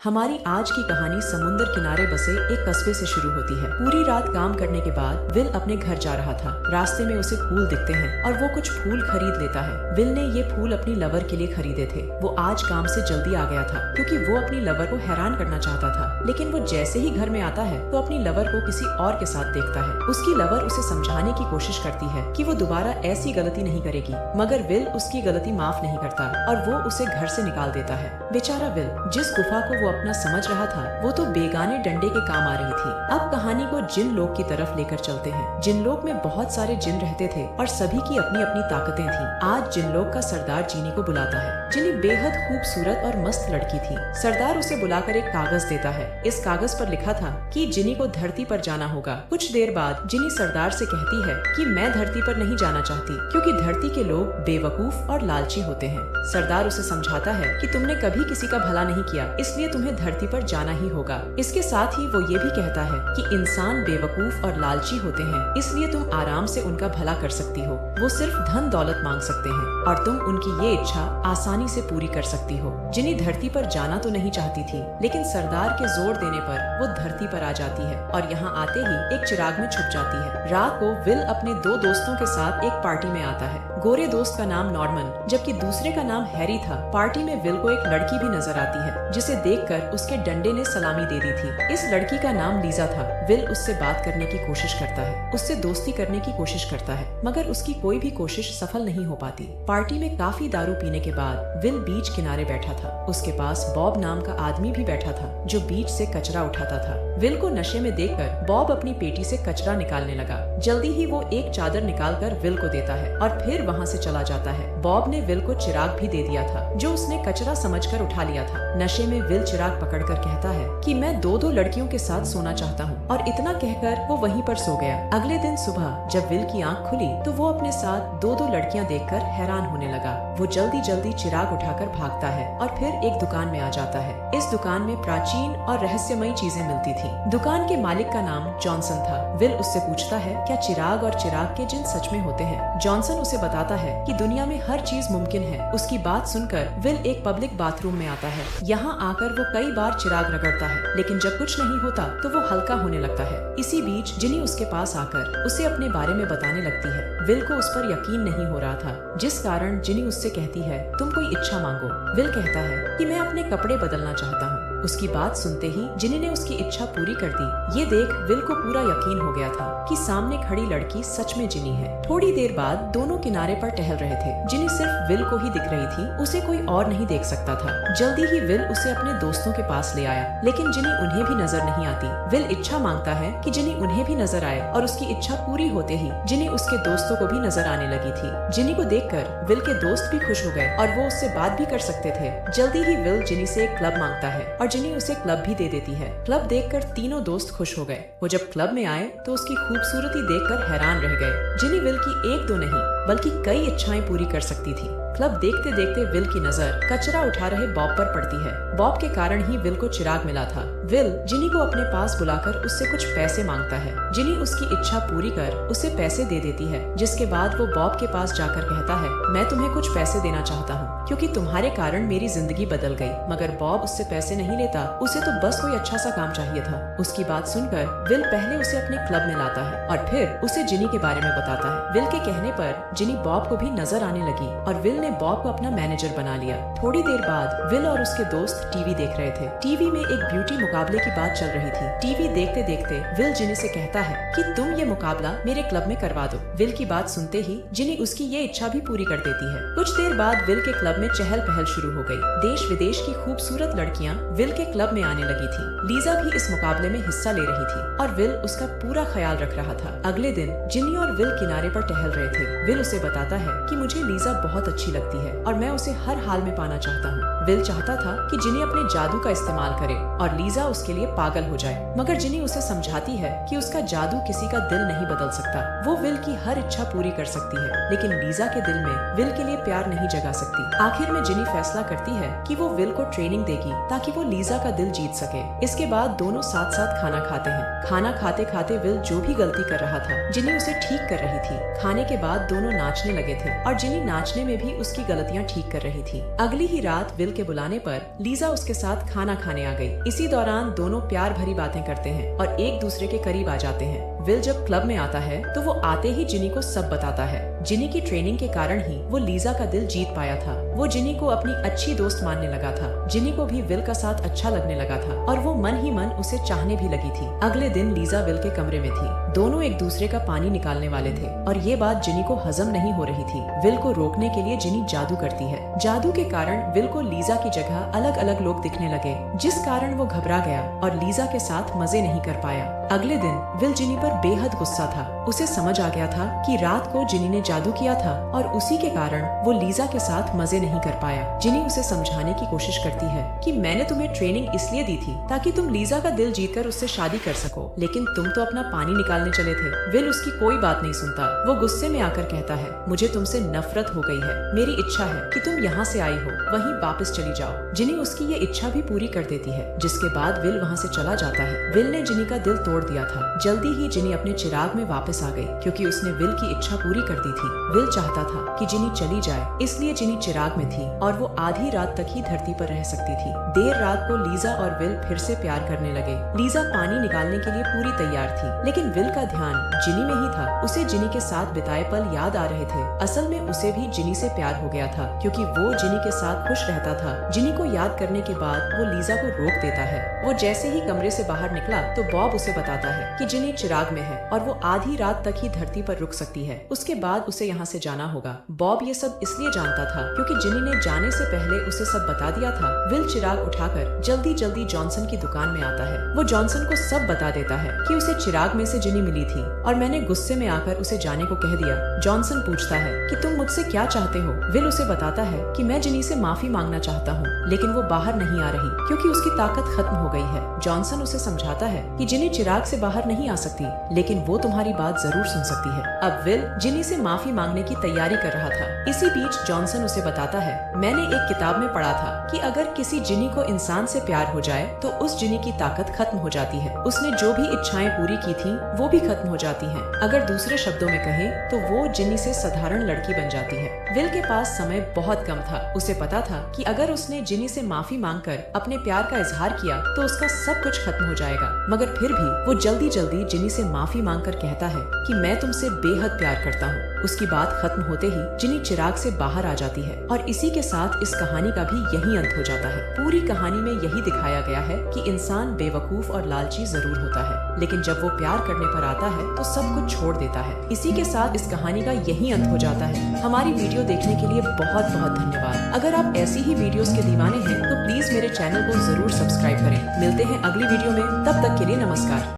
हमारी आज की कहानी समुद्र किनारे बसे एक कस्बे से शुरू होती है। पूरी रात काम करने के बाद विल अपने घर जा रहा था। रास्ते में उसे फूल दिखते हैं और वो कुछ फूल खरीद लेता है। विल ने ये फूल अपनी लवर के लिए खरीदे थे। वो आज काम से जल्दी आ गया था क्योंकि वो अपनी लवर को हैरान करना चाहता था। लेकिन वो जैसे ही घर में आता है तो अपनी लवर को किसी और के साथ देखता है। उसकी लवर उसे समझाने की कोशिश करती है कि वो दोबारा ऐसी गलती नहीं करेगी, मगर विल उसकी गलती माफ नहीं करता और वो उसे घर से निकाल देता है। बेचारा विल, जिस गुफा को वो अपना समझ रहा था, वो तो बेगाने डंडे के काम आ रही थी। अब कहानी को जिन लोक की तरफ लेकर चलते हैं। जिन लोक में बहुत सारे जिन रहते थे और सभी की अपनी अपनी ताकतें थी। आज जिन लोक का सरदार जिनी को बुलाता है। जिनी बेहद खूबसूरत और मस्त लड़की थी। सरदार उसे बुलाकर एक कागज देता है। इस कागज पर लिखा था कि जिनी को धरती पर जाना होगा। कुछ देर बाद जिनी सरदार से कहती है कि मैं धरती पर नहीं जाना चाहती क्योंकि धरती के लोग बेवकूफ और लालची होते हैं। सरदार उसे समझाता है कि तुमने कभी किसी का भला नहीं किया, इसलिए तुम्हें धरती पर जाना ही होगा। इसके साथ ही वो ये भी कहता है कि इंसान बेवकूफ और लालची होते हैं, इसलिए तुम आराम से उनका भला कर सकती हो। वो सिर्फ धन दौलत मांग सकते हैं और तुम उनकी ये इच्छा आसानी से पूरी कर सकती हो। जिनी धरती पर जाना तो नहीं चाहती थी, लेकिन सरदार के जोर देने पर वो धरती पर आ जाती है और यहाँ आते ही एक चिराग में छुप जाती है। रात को विल अपने दो दोस्तों के साथ एक पार्टी में आता है। गोरे दोस्त का नाम नॉर्मन जबकि दूसरे का नाम हैरी था। पार्टी में विल को एक लड़की भी नजर आती है जिसे देखकर उसके डंडे ने सलामी दे दी थी। इस लड़की का नाम लीजा था। विल उससे बात करने की कोशिश करता है, उससे दोस्ती करने की कोशिश करता है, मगर उसकी कोई भी कोशिश सफल नहीं हो पाती। पार्टी में काफी दारू पीने के बाद विल बीच किनारे बैठा था। उसके पास बॉब नाम का आदमी भी बैठा था जो बीच से कचरा उठाता था। विल को नशे में देखकर बॉब अपनी पेटी से कचरा निकालने लगा। जल्दी ही वो एक चादर निकालकर विल को देता है और फिर वहाँ से चला जाता है। बॉब ने विल को चिराग भी दे दिया था जो उसने कचरा समझकर उठा लिया था। नशे में विल चिराग पकड़कर कहता है कि मैं दो लड़कियों के साथ सोना चाहता हूँ और इतना कहकर वो वहीं पर सो गया। अगले दिन सुबह जब विल की आंख खुली तो वो अपने साथ दो लड़कियां देखकर हैरान होने लगा। वो जल्दी जल्दी चिराग उठाकर भागता है और फिर एक दुकान में आ जाता है। इस दुकान में प्राचीन और रहस्यमयी चीजें मिलती थी। दुकान के मालिक का नाम जॉनसन था। विल उससे पूछता है क्या चिराग और चिराग के जिन सच में होते हैं। जॉनसन उसे बताता है कि दुनिया में हर चीज मुमकिन है। उसकी बात सुनकर विल एक पब्लिक बाथरूम में आता है। यहाँ आकर वो कई बार चिराग रगड़ता है, लेकिन जब कुछ नहीं होता तो वो हल्का होने लगता है। इसी बीच जिनी उसके पास आकर उसे अपने बारे में बताने लगती है। विल को उस पर यकीन नहीं हो रहा था, जिस कारण जिनी उससे कहती है तुम कोई इच्छा मांगो। विल कहता है कि मैं अपने कपड़े बदलना चाहता हूँ। उसकी बात सुनते ही जिनी ने उसकी इच्छा पूरी कर दी। ये देख विल को पूरा यकीन हो गया था कि सामने खड़ी लड़की सच में जिनी है। थोड़ी देर बाद दोनों किनारे पर टहल रहे थे। जिनी सिर्फ विल को ही दिख रही थी, उसे कोई और नहीं देख सकता था। जल्दी ही विल उसे अपने दोस्तों के पास ले आया, लेकिन जिनी उन्हें भी नजर नहीं आती। विल इच्छा मांगता है कि जिनी उन्हें भी नजर आए और उसकी इच्छा पूरी होते ही जिनी उसके दोस्तों को भी नजर आने लगी थी। जिनी को देखकर विल के दोस्त भी खुश हो गए और वो उससे बात भी कर सकते थे। जल्दी ही विल जिनी से एक क्लब मांगता है और जिनी उसे क्लब भी दे देती है। क्लब देखकर तीनों दोस्त खुश हो गए। वो जब क्लब में आए तो उसकी खूबसूरती देखकर हैरान रह गए। जिनी विल की एक दो नहीं बल्कि कई इच्छाएं पूरी कर सकती थी। क्लब देखते देखते विल की नजर कचरा उठा रहे बॉब पर पड़ती है। बॉब के कारण ही विल को चिराग मिला था। विल जिनी को अपने पास बुलाकर उससे कुछ पैसे मांगता है। जिनी उसकी इच्छा पूरी कर उसे पैसे दे देती है, जिसके बाद वो बॉब के पास जाकर कहता है मैं तुम्हें कुछ पैसे देना चाहता हूँ क्योंकि तुम्हारे कारण मेरी जिंदगी बदल गई। मगर बॉब उससे पैसे नहीं लेता, उसे तो बस कोई अच्छा सा काम चाहिए था। उसकी बात सुनकर विल पहले उसे अपने क्लब में लाता है और फिर उसे जिनी के बारे में बताता है। विल के कहने पर जिनी बॉब को भी नजर आने लगी और विल ने बॉब को अपना मैनेजर बना लिया। थोड़ी देर बाद विल और उसके दोस्त टीवी देख रहे थे। टीवी में एक ब्यूटी मुकाबले की बात चल रही थी। टीवी देखते देखते विल जिनी से कहता है कि तुम ये मुकाबला मेरे क्लब में करवा दो। विल की बात सुनते ही जिनी उसकी ये इच्छा भी पूरी कर देती है। कुछ देर बाद विल के क्लब में चहल पहल शुरू हो गई। देश विदेश की खूबसूरत लड़कियां विल के क्लब में आने लगी थी। लीजा भी इस मुकाबले में हिस्सा ले रही थी और विल उसका पूरा ख्याल रख रहा था। अगले दिन जिनी और विल किनारे पर टहल रहे थे। विल उसे बताता है कि मुझे लीजा बहुत अच्छी लगती है और मैं उसे हर हाल में पाना चाहता हूँ। विल चाहता था कि जिनी अपने जादू का इस्तेमाल करे और लीजा उसके लिए पागल हो जाए, मगर जिनी उसे समझाती है कि उसका जादू किसी का दिल नहीं बदल सकता। वो विल की हर इच्छा पूरी कर सकती है, लेकिन लीजा के दिल में विल के लिए प्यार नहीं जगा सकती। आखिर में जिनी फैसला करती है कि वो विल को ट्रेनिंग देगी ताकि वो लीजा का दिल जीत सके। इसके बाद दोनों साथ साथ खाना खाते हैं। खाना खाते खाते विल जो भी गलती कर रहा था जिनी उसे ठीक कर रही थी। खाने के बाद दोनों नाचने लगे थे और जिनी नाचने में भी उसकी गलतियाँ ठीक कर रही थी। अगली ही रात विल के बुलाने पर लीजा उसके साथ खाना खाने आ गई। इसी दौरान दोनों प्यार भरी बातें करते हैं और एक दूसरे के करीब आ जाते हैं। विल जब क्लब में आता है तो वो आते ही जिनी को सब बताता है। जिनी की ट्रेनिंग के कारण ही वो लीजा का दिल जीत पाया था। वो जिनी को अपनी अच्छी दोस्त मानने लगा था। जिनी को भी विल का साथ अच्छा लगने लगा था और वो मन ही मन उसे चाहने भी लगी थी। अगले दिन लीजा विल के कमरे में थी। दोनों एक दूसरे का पानी निकालने वाले थे और ये बात जिनी को हजम नहीं हो रही थी। विल को रोकने के लिए जिनी जादू करती है। जादू के कारण विल को लीजा की जगह अलग अलग लोग दिखने लगे, जिस कारण वो घबरा गया और लीजा के साथ मजे नहीं कर पाया। अगले दिन विल जिनी पर बेहद गुस्सा था। उसे समझ आ गया था कि रात को जिनी ने जादू किया था और उसी के कारण वो लीजा के साथ मजे नहीं कर पाया। जिनी उसे समझाने की कोशिश करती है कि मैंने तुम्हें ट्रेनिंग इसलिए दी थी ताकि तुम लीजा का दिल जीतकर उससे शादी कर सको, लेकिन तुम तो अपना पानी निकालने चले थे। विल उसकी कोई बात नहीं सुनता। वो गुस्से में आकर कहता है, मुझे तुमसे नफरत हो गई है। मेरी इच्छा है कि तुम यहाँ से आई हो वहीं वापस चली जाओ। जिनी उसकी ये इच्छा भी पूरी कर देती है, जिसके बाद विल वहाँ से चला जाता है। विल ने जिनी का दिल तोड़ दिया था। जल्दी ही जिनी अपने चिराग में वापस आ गई क्योंकि उसने विल की इच्छा पूरी कर दी थी। विल चाहता था कि जिनी चली जाए, इसलिए जिनी चिराग में थी और वो आधी रात तक ही धरती पर रह सकती थी। देर रात को लीजा और विल फिर से प्यार करने लगे। लीजा पानी निकालने के लिए पूरी तैयार थी, लेकिन विल का ध्यान जिनी में ही था। उसे जिनी के साथ बिताए पल याद आ रहे थे। असल में उसे भी जिनी से प्यार हो गया था क्योंकि वो जिनी के साथ खुश रहता था। जिनी को याद करने के बाद वो लीजा को रोक देता है। वो जैसे ही कमरे से बाहर निकला तो बॉब उसे बताता है कि जिनी चिराग में है और वो आधी रात तक ही धरती पर रुक सकती है। उसके बाद उसे यहाँ से जाना होगा। बॉब ये सब इसलिए जानता था क्योंकि जिनी ने जाने से पहले उसे सब बता दिया था। विल चिराग उठाकर जल्दी जल्दी जॉनसन की दुकान में आता है। वो जॉनसन को सब बता देता है कि उसे चिराग में से जिनी मिली थी और मैंने गुस्से में आकर उसे जाने को कह दिया। जॉनसन पूछता है कि तुम मुझसे क्या चाहते हो। विल उसे बताता है कि मैं जिनी से माफी मांगना चाहता हूँ, लेकिन वो बाहर नहीं आ रही क्योंकि उसकी ताकत खत्म हो गई है। जॉनसन उसे समझाता है कि जिनी चिराग से बाहर नहीं आ सकती, लेकिन वो तुम्हारी बात जरूर सुन सकती है। अब विल जिनी से माफी मांगने की तैयारी कर रहा था। इसी बीच जॉनसन उसे बताता है, मैंने एक किताब में पढ़ा था कि अगर किसी जिनी को इंसान से प्यार हो जाए तो उस जिनी की ताकत खत्म हो जाती है। उसने जो भी इच्छाएं पूरी की थी वो भी खत्म हो जाती हैं। अगर दूसरे शब्दों में कहें तो वो जिनी से साधारण लड़की बन जाती है। विल के पास समय बहुत कम था। उसे पता था कि अगर उसने जिनी से माफी मांगकर अपने प्यार का इजहार किया तो उसका सब कुछ खत्म हो जाएगा, मगर फिर भी वो जल्दी जल्दी जिनी से माफी मांगकर कहता है कि मैं तुमसे बेहद प्यार करता हूँ। उसकी बात खत्म होते ही जिनी चिराग से बाहर आ जाती है और इसी के साथ इस कहानी का भी यही अंत हो जाता है। पूरी कहानी में यही दिखाया गया है कि इंसान बेवकूफ और लालची जरूर होता है, लेकिन जब वो प्यार करने पर आता है तो सब कुछ छोड़ देता है। इसी के साथ इस कहानी का यही अंत हो जाता है। हमारी वीडियो देखने के लिए बहुत बहुत धन्यवाद। अगर आप ऐसी ही वीडियोस के दीवाने हैं तो प्लीज मेरे चैनल को जरूर सब्सक्राइब करें। मिलते हैं अगली वीडियो में, तब तक के लिए नमस्कार।